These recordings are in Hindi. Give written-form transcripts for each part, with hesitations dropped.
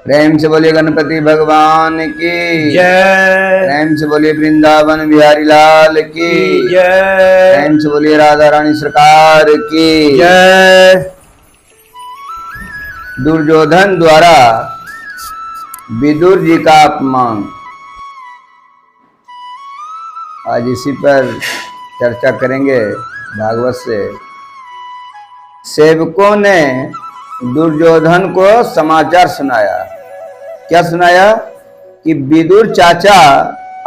प्रेम से बोलिए गणपति भगवान की जय। प्रेम से बोलिए वृंदावन बिहारी लाल की जय। प्रेम से बोलिए राधा रानी सरकार की जय। दुर्योधन द्वारा विदुर जी का अपमान। आज इसी पर चर्चा करेंगे भागवत से। सेवकों ने दुर्योधन को समाचार सुनाया। क्या सुनाया? कि विदुर चाचा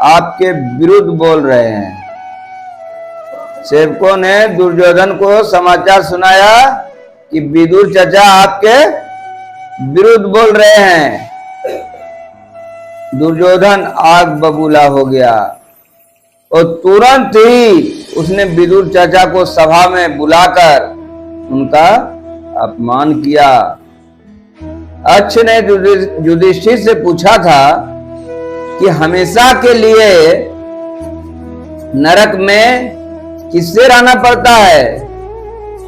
आपके विरुद्ध बोल रहे हैं। सेवकों ने दुर्योधन को समाचार सुनाया कि विदुर चाचा आपके विरुद्ध बोल रहे हैं। दुर्योधन आग बबूला हो गया और तुरंत ही उसने विदुर चाचा को सभा में बुलाकर उनका अपमान किया। अक्ष ने युधिष्ठिर से पूछा था कि हमेशा के लिए नरक में किससे रहना पड़ता है?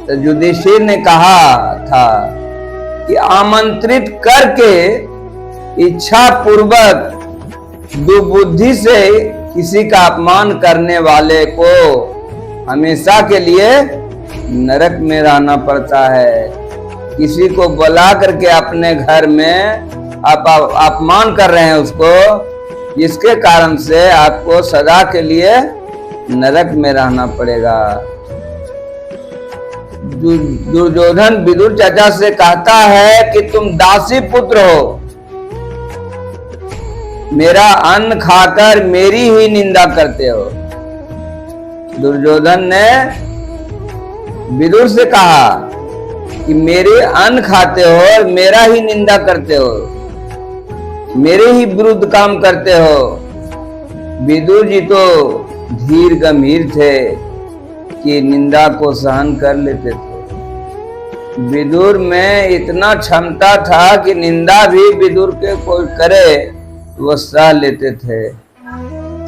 तो युधिष्ठिर ने कहा था कि आमंत्रित करके इच्छा पूर्वक दुर्बुद्धि से किसी का अपमान करने वाले को हमेशा के लिए नरक में रहना पड़ता है। किसी को बुला करके अपने घर में आप अपमान कर रहे हैं उसको, जिसके कारण से आपको सदा के लिए नरक में रहना पड़ेगा। दुर्योधन विदुर चाचा से कहता है कि तुम दासी पुत्र हो, मेरा अन्न खाकर मेरी ही निंदा करते हो। दुर्योधन ने विदुर से कहा कि मेरे अन्न खाते हो और मेरा ही निंदा करते हो, मेरे ही विरुद्ध काम करते हो। विदुर जी तो धीर गंभीर थे कि निंदा को सहन कर लेते थे। विदुर में इतना क्षमता था कि निंदा भी विदुर के कोई करे वो सह लेते थे।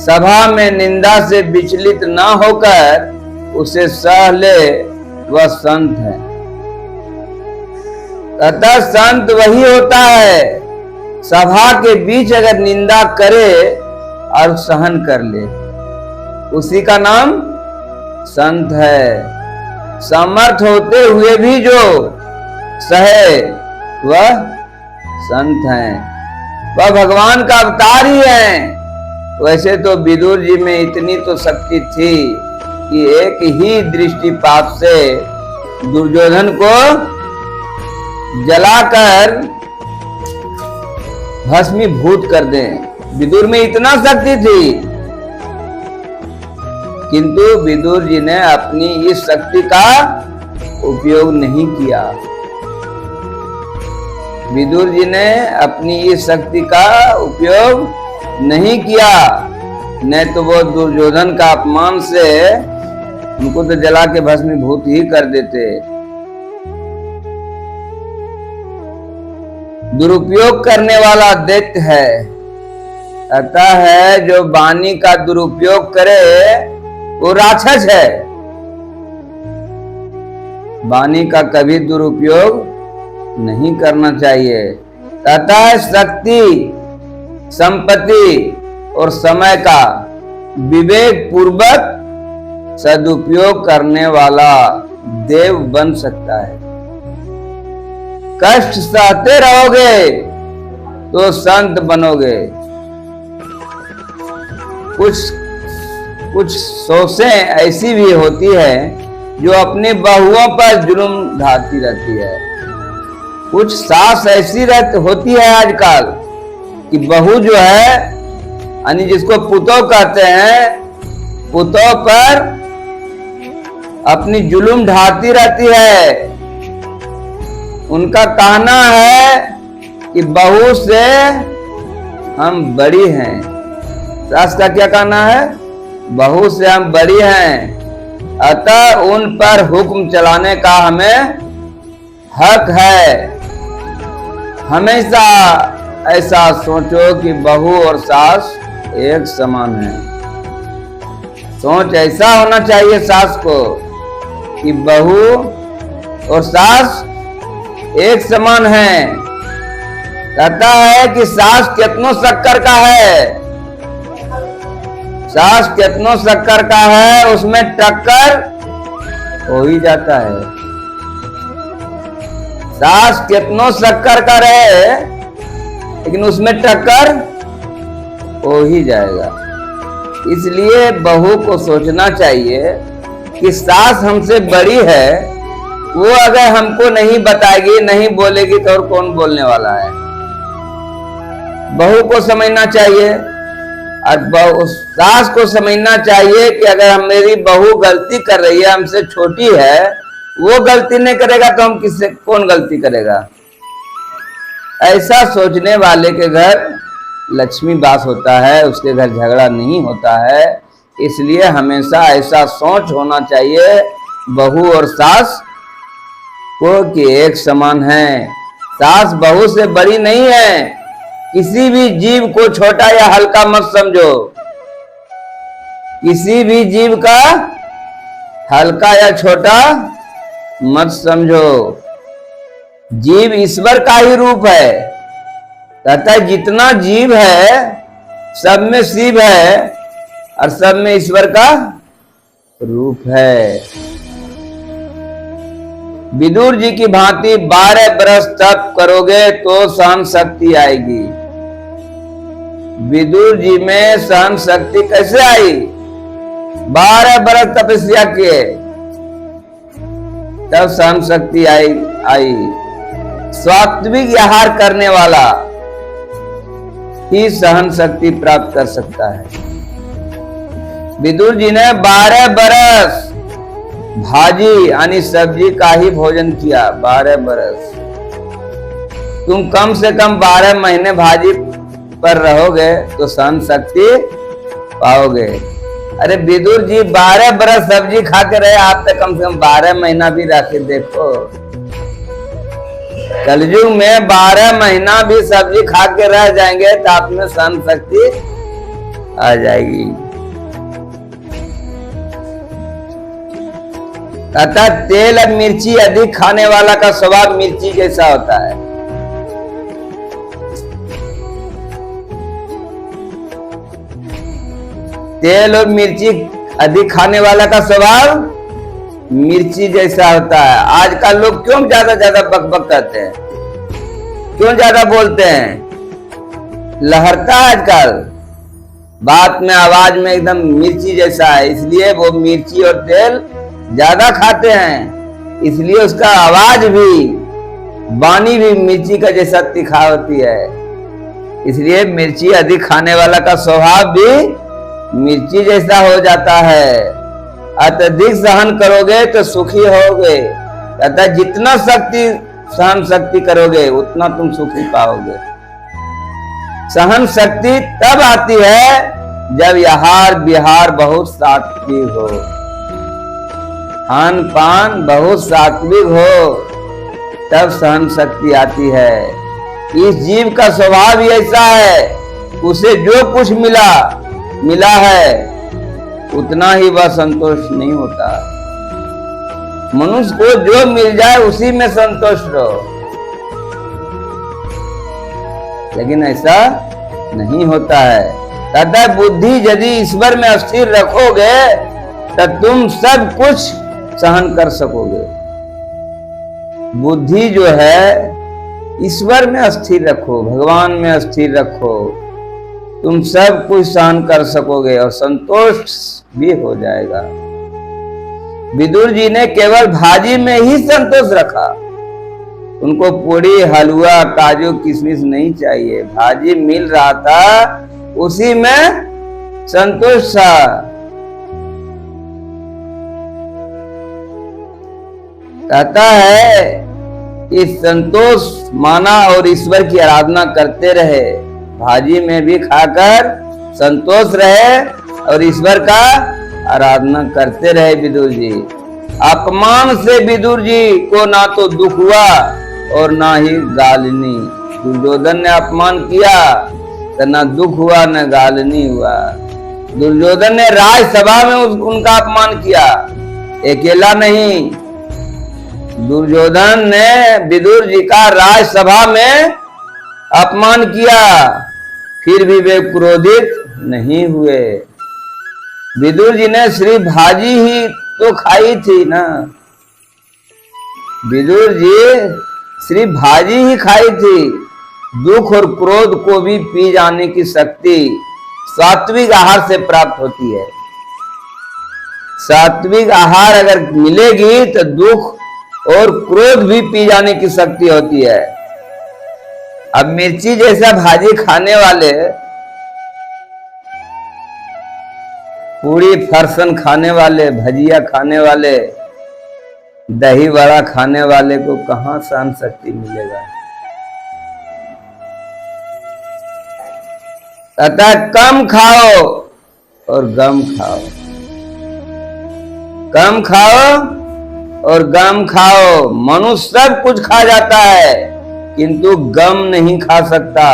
सभा में निंदा से विचलित न होकर उसे सह ले, वह संत है। अतः संत वही होता है सभा के बीच अगर निंदा करे और सहन कर ले, उसी का नाम संत है। समर्थ होते हुए भी जो सहे वह संत है, वह भगवान का अवतार ही है। वैसे तो विदुर जी में इतनी तो शक्ति थी कि एक ही दृष्टिपात से दुर्योधन को जलाकर भस्मीभूत कर दें। विदुर में इतना शक्ति थी, किंतु विदुर जी ने अपनी इस शक्ति का उपयोग नहीं किया। विदुर जी ने अपनी इस शक्ति का उपयोग नहीं किया, नहीं तो वो दुर्योधन का अपमान से उनको तो जला के भस्मीभूत ही कर देते। दुरुपयोग करने वाला दैत्य है, अतः है जो वाणी का दुरुपयोग करे वो राक्षस है। वाणी का कभी दुरुपयोग नहीं करना चाहिए। तथा शक्ति, संपत्ति और समय का विवेक पूर्वक सदुपयोग करने वाला देव बन सकता है। कष्ट सहते रहोगे तो संत बनोगे। कुछ सोचें ऐसी भी होती है जो अपनी बहुओं पर जुल्म ढाती रहती है। कुछ सास ऐसी होती है आजकल कि बहू जो है, यानी जिसको पुतोह कहते हैं, पुतोह पर अपनी जुल्म ढाती रहती है। उनका कहना है कि बहू से हम बड़ी हैं। सास का क्या कहना है? बहू से हम बड़ी हैं, अतः उन पर हुक्म चलाने का हमें हक है। हमेशा ऐसा सोचो कि बहू और सास एक समान है। सोच ऐसा होना चाहिए सास को कि बहू और सास एक समान है। कहता है कि सास कितनो शक्कर का है, सास कितनो शक्कर का है, उसमें टक्कर हो ही जाता है। सास कितनो शक्कर का रहे लेकिन उसमें टक्कर हो ही जाएगा। इसलिए बहू को सोचना चाहिए कि सास हमसे बड़ी है, वो अगर हमको नहीं बताएगी, नहीं बोलेगी तो और कौन बोलने वाला है। बहू को समझना चाहिए और सास को समझना चाहिए कि अगर मेरी बहू गलती कर रही है, हमसे छोटी है, वो गलती नहीं करेगा तो हम किससे कौन गलती करेगा। ऐसा सोचने वाले के घर लक्ष्मी वास होता है, उसके घर झगड़ा नहीं होता है। इसलिए हमेशा ऐसा सोच होना चाहिए बहू और सास को कि एक समान है। सास बहू से बड़ी नहीं है। किसी भी जीव को छोटा या हल्का मत समझो, किसी भी जीव का हल्का या छोटा मत समझो। जीव ईश्वर का ही रूप है। कहता है जितना जीव है सब में शिव है और सब में ईश्वर का रूप है। विदुर जी की भांति 12 बरस तप करोगे तो सहन शक्ति आएगी। विदुर जी में सहन शक्ति कैसे आई? 12 बरस तपस्या किए तब सहन शक्ति आई। सात्विक आहार करने वाला ही सहन शक्ति प्राप्त कर सकता है। विदुर जी ने 12 बरस भाजी यानी सब्जी का ही भोजन किया। 12 बरस। तुम कम से कम 12 महीने भाजी पर रहोगे तो सहन शक्ति पाओगे। अरे विदुर जी 12 बरस सब्जी खा के रहे, आप तो कम से कम 12 महीना भी रह के देखो। कलयुग में 12 महीना भी सब्जी खा के रह जाएंगे तो आप में सहन शक्ति आ जाएगी। कहता तेल और मिर्ची अधिक खाने वाला का स्वभाव मिर्ची जैसा होता है। तेल और मिर्ची अधिक खाने वाला का स्वभाव मिर्ची जैसा होता है। आजकल लोग क्यों ज्यादा बकबक करते हैं, क्यों ज्यादा बोलते हैं? लहरता है आजकल बात में, आवाज में एकदम मिर्ची जैसा है। इसलिए वो मिर्ची और तेल ज्यादा खाते हैं, इसलिए उसका आवाज भी, वाणी भी मिर्ची का जैसा तीखा होती है। इसलिए मिर्ची अधिक खाने वाला का स्वभाव भी मिर्ची जैसा हो जाता है। अत्यधिक सहन करोगे तो सुखी होगे। कहता जितना सहन शक्ति करोगे उतना तुम सुखी पाओगे। सहन शक्ति तब आती है जब आहार विहार बहुत सात्विक हो, खान पान बहुत सात्विक हो, तब सहन शक्ति आती है। इस जीव का स्वभाव ही ऐसा है, उसे जो कुछ मिला है उतना ही वह संतोष नहीं होता। मनुष्य को जो मिल जाए उसी में संतोष रहो, लेकिन ऐसा नहीं होता है। कहता बुद्धि यदि ईश्वर में स्थिर रखोगे तो तुम सब कुछ सहन कर सकोगे। बुद्धि जो है ईश्वर में स्थिर रखो, भगवान में स्थिर रखो, तुम सब कुछ सहन कर सकोगे और संतोष भी हो जाएगा। विदुर जी ने केवल भाजी में ही संतोष रखा। उनको पूरी, हलवा, काजू, किशमिश नहीं चाहिए। भाजी मिल रहा था उसी में संतोष था। कहता है कि संतोष माना और ईश्वर की आराधना करते रहे। भाजी में भी खाकर संतोष रहे और ईश्वर का आराधना करते रहे विदुर जी। अपमान से विदुर जी को ना तो दुख हुआ और ना ही गालनी। दुर्योधन ने अपमान किया तो ना दुख हुआ न गालनी हुआ। दुर्योधन ने राजसभा में उनका अपमान किया, अकेला नहीं। दुर्योधन ने विदुर जी का राजसभा में अपमान किया, फिर भी वे क्रोधित नहीं हुए। विदुर जी ने श्री भाजी ही तो खाई थी ना, विदुर जी श्री भाजी ही खाई थी। दुख और क्रोध को भी पी जाने की शक्ति सात्विक आहार से प्राप्त होती है। सात्विक आहार अगर मिलेगी तो दुख और क्रोध भी पी जाने की शक्ति होती है। अब मिर्ची जैसा भाजी खाने वाले, पूरी फरसन खाने वाले, भजिया खाने वाले, दही वड़ा खाने वाले को कहां सहन शक्ति मिलेगा। अतः कम खाओ और गम खाओ, कम खाओ और गम खाओ। मनुष्य सब कुछ खा जाता है किंतु गम नहीं खा सकता,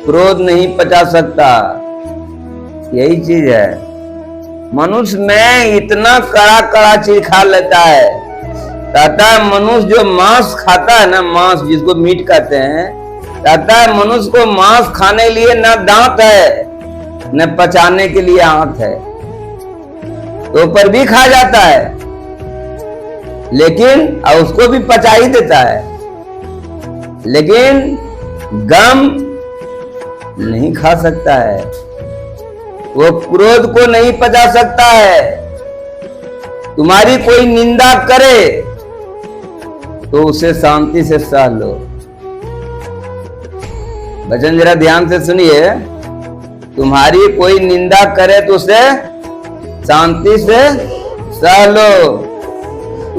क्रोध नहीं पचा सकता। यही चीज है, मनुष्य में इतना कड़ा कड़ा चीज खा लेता है। तथा मनुष्य जो मांस खाता है ना, मांस जिसको मीट कहते हैं, तथा मनुष्य को मांस खाने के लिए न दांत है न पचाने के लिए आंत है, तो पर भी खा जाता है, लेकिन उसको भी पचा ही देता है। लेकिन गम नहीं खा सकता है, वो क्रोध को नहीं पचा सकता है। तुम्हारी कोई निंदा करे तो उसे शांति से सह लो। वचन जरा ध्यान से सुनिए, तुम्हारी कोई निंदा करे तो उसे शांति से सह लो।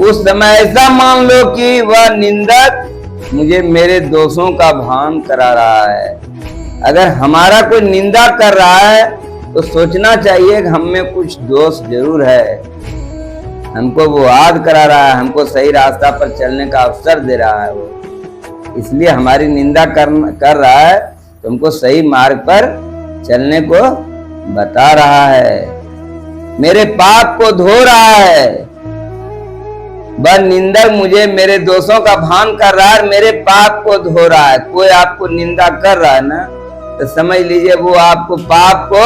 उस समय ऐसा मान लो कि वह निंदक मुझे मेरे दोषों का भान करा रहा है। अगर हमारा कोई निंदा कर रहा है तो सोचना चाहिए कि हम में कुछ दोष जरूर है, हमको वो याद करा रहा है, हमको सही रास्ता पर चलने का अवसर दे रहा है वो, इसलिए हमारी निंदा कर रहा है, तो हमको सही मार्ग पर चलने को बता रहा है, मेरे पाप को धो रहा है। वह निंदक मुझे मेरे दोषों का भान कर रहा है, मेरे पाप को धो रहा है। कोई आपको निंदा कर रहा है ना, तो समझ लीजिए वो आपको पाप को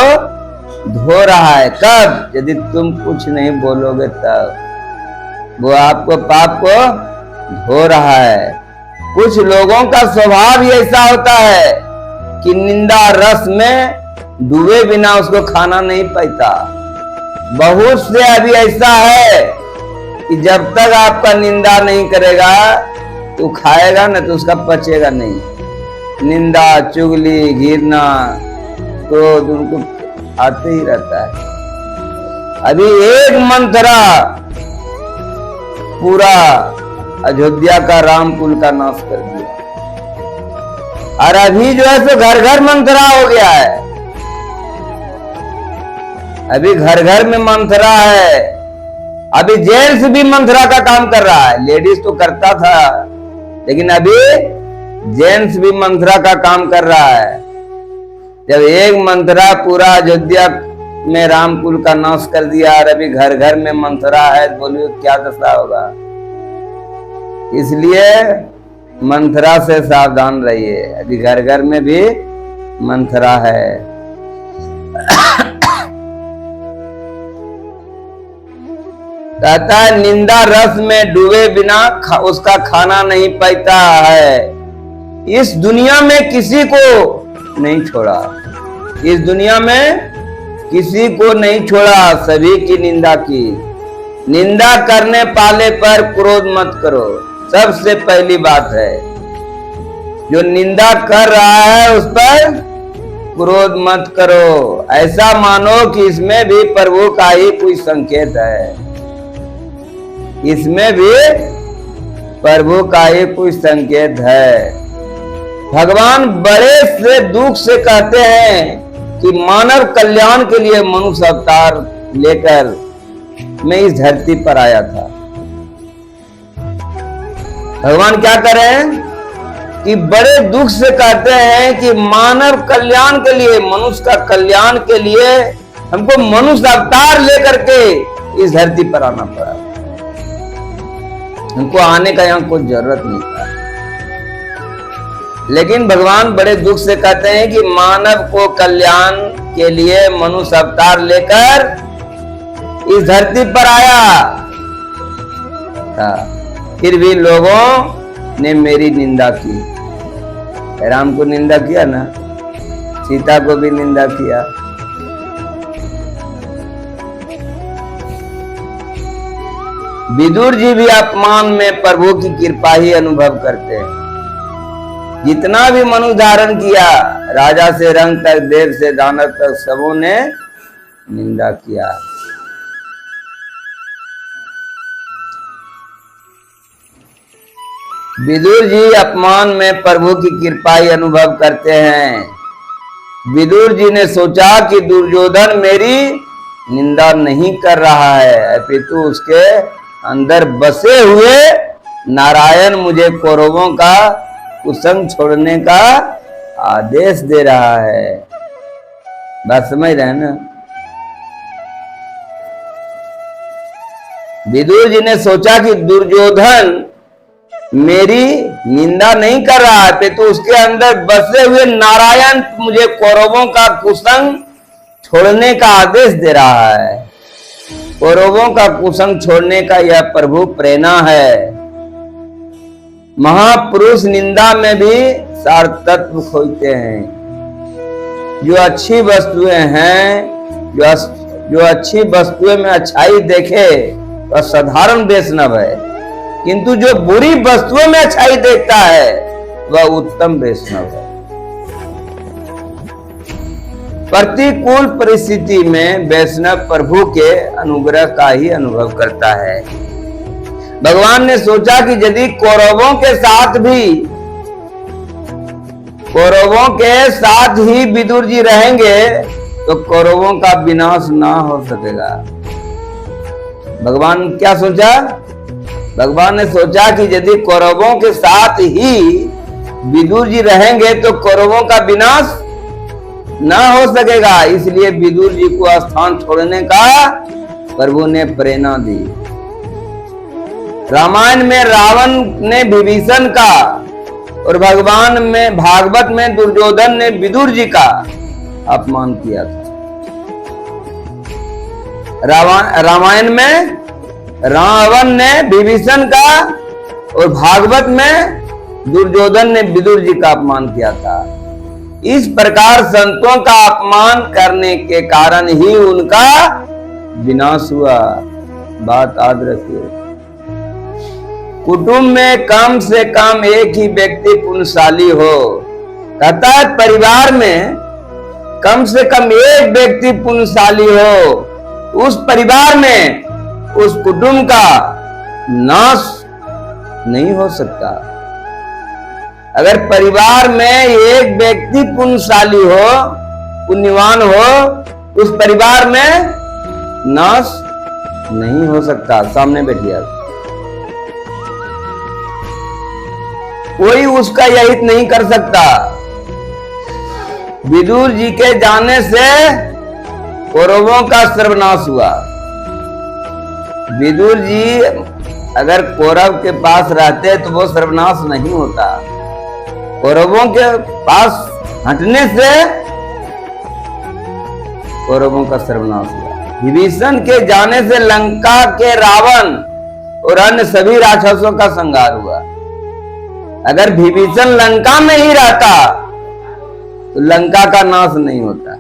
धो रहा है। कब? यदि तुम कुछ नहीं बोलोगे तब वो आपको पाप को धो रहा है। कुछ लोगों का स्वभाव ही ऐसा होता है कि निंदा रस में डूबे बिना उसको खाना नहीं पाता। बहुत से अभी ऐसा है कि जब तक आपका निंदा नहीं करेगा तो खाएगा ना, तो उसका पचेगा नहीं। निंदा, चुगली, घृणा, क्रोध उनको आते ही रहता है। अभी एक मंत्रा पूरा अयोध्या का रामकुल का नाश कर दिया, और अभी जो है सो घर घर मंत्रा हो गया है। अभी घर घर में मंत्रा है। अभी जेंट्स भी मंत्रा का काम कर रहा है। लेडीज तो करता था, लेकिन अभी जेंट्स भी मंत्रा का काम कर रहा है। जब एक मंत्रा पूरा अयोध्या में रामकुल का नाश कर दिया और अभी घर घर में मंत्रा है, बोलिए क्या दशा होगा। इसलिए मंत्रा से सावधान रहिए, अभी घर घर में भी मंत्रा है। कहता है निंदा रस में डूबे बिना उसका खाना नहीं पाता है। इस दुनिया में किसी को नहीं छोड़ा, इस दुनिया में किसी को नहीं छोड़ा, सभी की निंदा की। निंदा करने वाले पर क्रोध मत करो, सबसे पहली बात है। जो निंदा कर रहा है उस पर क्रोध मत करो। ऐसा मानो कि इसमें भी प्रभु का ही कोई संकेत है, इसमें भी प्रभु का ही कोई संकेत है। भगवान बड़े से दुख से कहते हैं कि मानव कल्याण के लिए मनुष्य अवतार लेकर मैं इस धरती पर आया था। भगवान क्या कर रहे हैं कि बड़े दुख से कहते हैं कि मानव कल्याण के लिए, मनुष्य का कल्याण के लिए हमको मनुष्य अवतार लेकर के इस धरती पर आना पड़ा। हमको आने का यहाँ कोई जरूरत नहीं था। लेकिन भगवान बड़े दुख से कहते हैं कि मानव को कल्याण के लिए मनुष्य अवतार लेकर इस धरती पर आया था, फिर भी लोगों ने मेरी निंदा की। राम को निंदा किया ना, सीता को भी निंदा किया। विदुर जी भी अपमान में प्रभु की कृपा ही अनुभव करते हैं। जितना भी मनुष्य धारण किया, राजा से रंग तक, देव से दानव तक, सबों ने निंदा किया। विदुर जी अपमान में प्रभु की कृपा ही अनुभव करते हैं। विदुर जी ने सोचा कि दुर्योधन मेरी निंदा नहीं कर रहा है, अपितु उसके अंदर बसे हुए नारायण मुझे कौरवों का कुसंग छोड़ने का आदेश दे रहा है। बात समझ रहे हैं ना? विदुर जी ने सोचा कि दुर्योधन मेरी निंदा नहीं कर रहा है, तो उसके अंदर बसे हुए नारायण मुझे कौरवों का कुसंग छोड़ने का आदेश दे रहा है। कौरवों का कुसंग छोड़ने का यह प्रभु प्रेरणा है। महापुरुष निंदा में भी सार तत्व खोजते हैं। जो अच्छी वस्तुएं हैं, जो अच्छी वस्तुएं में अच्छाई देखे वह साधारण वैष्णव है, किंतु जो बुरी वस्तुओं में अच्छाई देखता है वह उत्तम वैष्णव है। प्रतिकूल परिस्थिति में वैष्णव प्रभु के अनुग्रह का ही अनुभव करता है। भगवान ने सोचा कि यदि कौरवों के साथ ही विदुर जी रहेंगे तो कौरवों का विनाश ना हो सकेगा। भगवान क्या सोचा? भगवान ने सोचा कि यदि कौरवों के साथ ही विदुर जी रहेंगे तो कौरवों का विनाश ना हो सकेगा, इसलिए विदुर जी को स्थान छोड़ने का प्रभु ने प्रेरणा दी। रामायण में रावण ने विभीषण का और भागवत में दुर्योधन ने विदुर जी का अपमान किया था। रामायण में रावण ने विभीषण का और भागवत में दुर्योधन ने विदुर जी का अपमान किया था। इस प्रकार संतों का अपमान करने के कारण ही उनका विनाश हुआ। बात याद रखिए। कुटुंब में कम से कम एक ही व्यक्ति पुण्यशाली हो। कहता है परिवार में कम से कम एक व्यक्ति पुण्यशाली हो, उस परिवार में, उस कुटुंब का नाश नहीं हो सकता। अगर परिवार में एक व्यक्ति पुण्यशाली हो, पुण्यवान हो, उस परिवार में नाश नहीं हो सकता। सामने बैठिए। कोई उसका यह हित नहीं कर सकता। विदुर जी के जाने से कौरवों का सर्वनाश हुआ। विदुर जी अगर कौरव के पास रहते तो वो सर्वनाश नहीं होता। कौरवों के पास हटने से कौरवों का सर्वनाश हुआ। विभीषण के जाने से लंका के रावण और अन्य सभी राक्षसों का संहार हुआ। अगर विभीषण लंका में ही रहता तो लंका का नाश नहीं होता।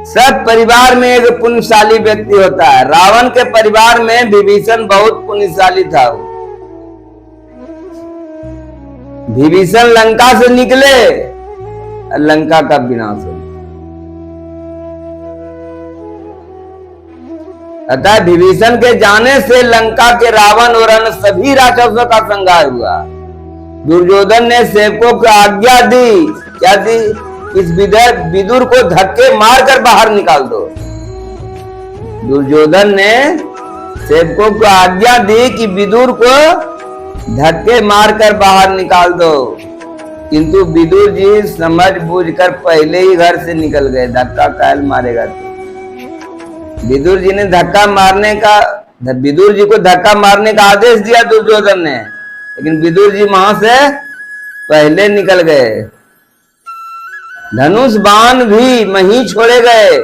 सब परिवार में एक पुण्यशाली व्यक्ति होता है। रावण के परिवार में विभीषण बहुत पुण्यशाली था। विभीषण लंका से निकले, लंका का विनाश हो। अतः विभीषण के जाने से लंका के रावण और अन्य सभी राक्षसों का संहार हुआ। दुर्योधन ने सेवकों को आज्ञा दी, क्या दी? इस विदुर को धक्के मारकर बाहर निकाल दो। दुर्योधन ने सेवकों को आज्ञा दी कि विदुर को धक्के मारकर बाहर निकाल दो, किंतु विदुर जी समझ बूझकर पहले ही घर से निकल गए। धक्का कायल मारेगा तो। विदुर जी को धक्का मारने का आदेश दिया दुर्योधन ने। लेकिन विदुर जी वहां से पहले निकल गए। धनुष बाण भी वहीं छोड़े गए।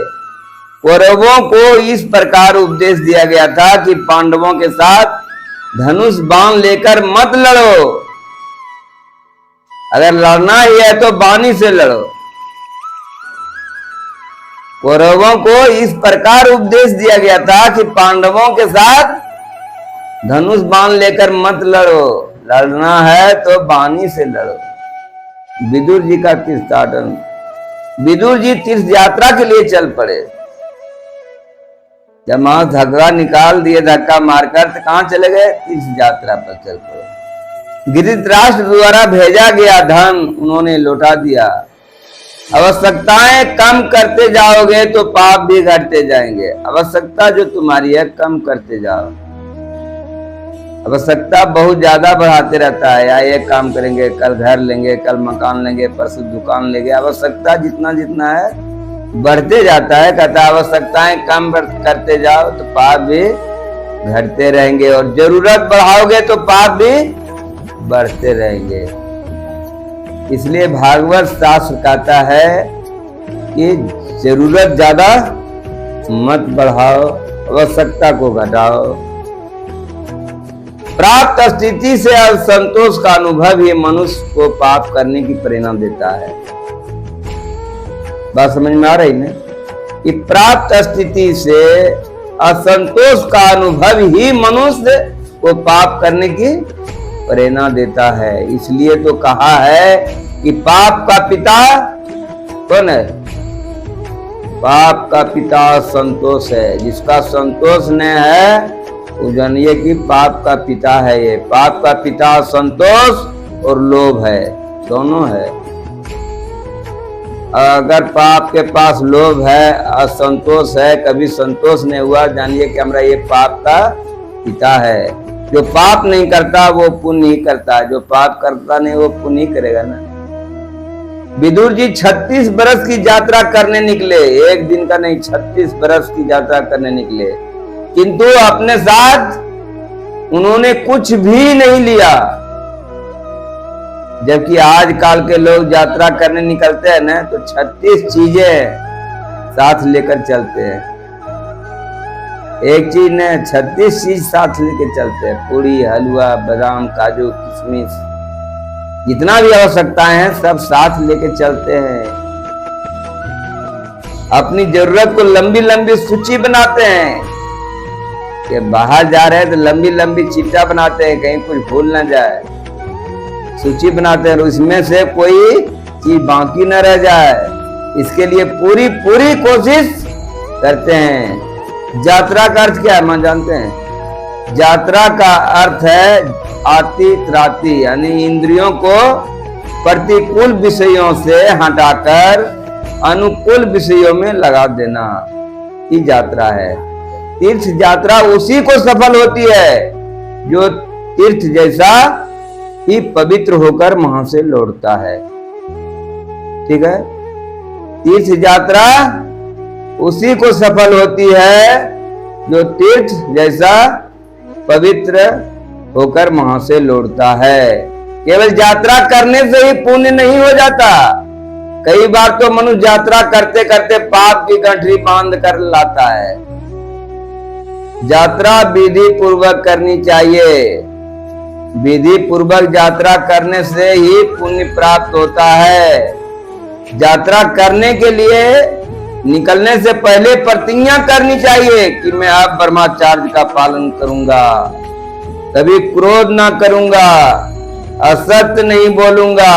कौरवों को इस प्रकार उपदेश दिया गया था कि पांडवों के साथ धनुष बाण लेकर मत लड़ो, अगर लड़ना ही है तो बाणी से लड़ो। कौरवों को इस प्रकार उपदेश दिया गया था कि पांडवों के साथ धनुष बाण लेकर मत लड़ो, लड़ना है तो बाणी से लड़ो। विदुर जी का तीर्थाटन। विदुर जी तीर्थ यात्रा के लिए चल पड़े। जब वहां धक्का निकाल दिए, धक्का मारकर, तो कहां चले गए? तीर्थ यात्रा पर चल पड़े। गिरिधराष्ट्र द्वारा भेजा गया धन उन्होंने लौटा दिया। आवश्यकताएं कम करते जाओगे तो पाप भी घटते जाएंगे। आवश्यकता जो तुम्हारी है कम करते जाओ। आवश्यकता बहुत ज्यादा बढ़ाते रहता है, या ये काम करेंगे, कल घर लेंगे, कल मकान लेंगे, परसों दुकान लेंगे। आवश्यकता जितना जितना है बढ़ते जाता है। कहता है आवश्यकताएं कम करते जाओ तो पाप भी घटते रहेंगे, और जरूरत बढ़ाओगे तो पाप भी बढ़ते रहेंगे। इसलिए भागवत शास्त्र कहता है कि जरूरत ज्यादा मत बढ़ाओ, आवश्यकता को घटाओ। प्राप्त स्थिति से असंतोष का अनुभव ही मनुष्य को पाप करने की प्रेरणा देता है। बात समझ में आ रही ना? कि प्राप्त स्थिति से असंतोष का अनुभव ही मनुष्य को पाप करने की प्रेरणा देता है। इसलिए तो कहा है कि पाप का पिता कौन है? पाप का पिता संतोष है। जिसका संतोष न है वो जानिए कि पाप का पिता है। ये पाप का पिता संतोष और लोभ है, दोनों है। अगर पाप के पास लोभ है, असंतोष है, कभी संतोष नहीं हुआ, जानिए कि हमारा ये पाप का पिता है। जो पाप नहीं करता वो पुण्य ही करता है, जो पाप करता नहीं वो पुण्य ही करेगा ना। विदुर जी 36 बरस की यात्रा करने निकले, एक दिन का नहीं, 36 बरस की यात्रा करने निकले, किंतु अपने साथ उन्होंने कुछ भी नहीं लिया। जबकि आजकल के लोग यात्रा करने निकलते हैं ना तो 36 चीजें साथ लेकर चलते हैं। एक चीज ने 36 चीज साथ लेकर चलते हैं। पूरी, हलवा, बादाम, काजू, किशमिश, जितना भी आवश्यकताएं हैं सब साथ लेकर चलते हैं। अपनी जरूरत को लंबी लंबी सूची बनाते हैं कि बाहर जा रहे हैं तो लंबी लंबी चिट्ठा बनाते हैं, कहीं कुछ भूल ना जाए। सूची बनाते हैं, उसमें से कोई चीज बाकी न रह जाए, इसके लिए पूरी पूरी कोशिश करते हैं। यात्रा का अर्थ क्या है मां जानते हैं? यात्रा का अर्थ है आति त्राति, यानी इंद्रियों को प्रतिकूल विषयों से हटाकर अनुकूल विषयों में लगा देना ही यात्रा है। तीर्थ यात्रा उसी को सफल होती है जो तीर्थ जैसा ही पवित्र होकर वहां से लौटता है। ठीक है? तीर्थ यात्रा उसी को सफल होती है जो तीर्थ जैसा पवित्र होकर वहां से लौटता है। केवल यात्रा करने से ही पुण्य नहीं हो जाता। कई बार तो मनुष्य यात्रा करते करते पाप की गठरी बांध कर लाता है। यात्रा विधि पूर्वक करनी चाहिए। विधि पूर्वक यात्रा करने से ही पुण्य प्राप्त होता है। यात्रा करने के लिए निकलने से पहले प्रतिज्ञा करनी चाहिए कि मैं अब ब्रह्मचर्य का पालन करूंगा, कभी क्रोध ना करूंगा, असत्य नहीं बोलूंगा,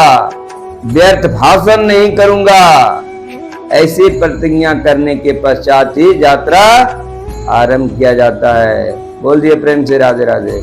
व्यर्थ भाषण नहीं करूंगा। ऐसी प्रतिज्ञा करने के पश्चात ही यात्रा आरंभ किया जाता है। बोल दिए प्रेम से राधे राधे।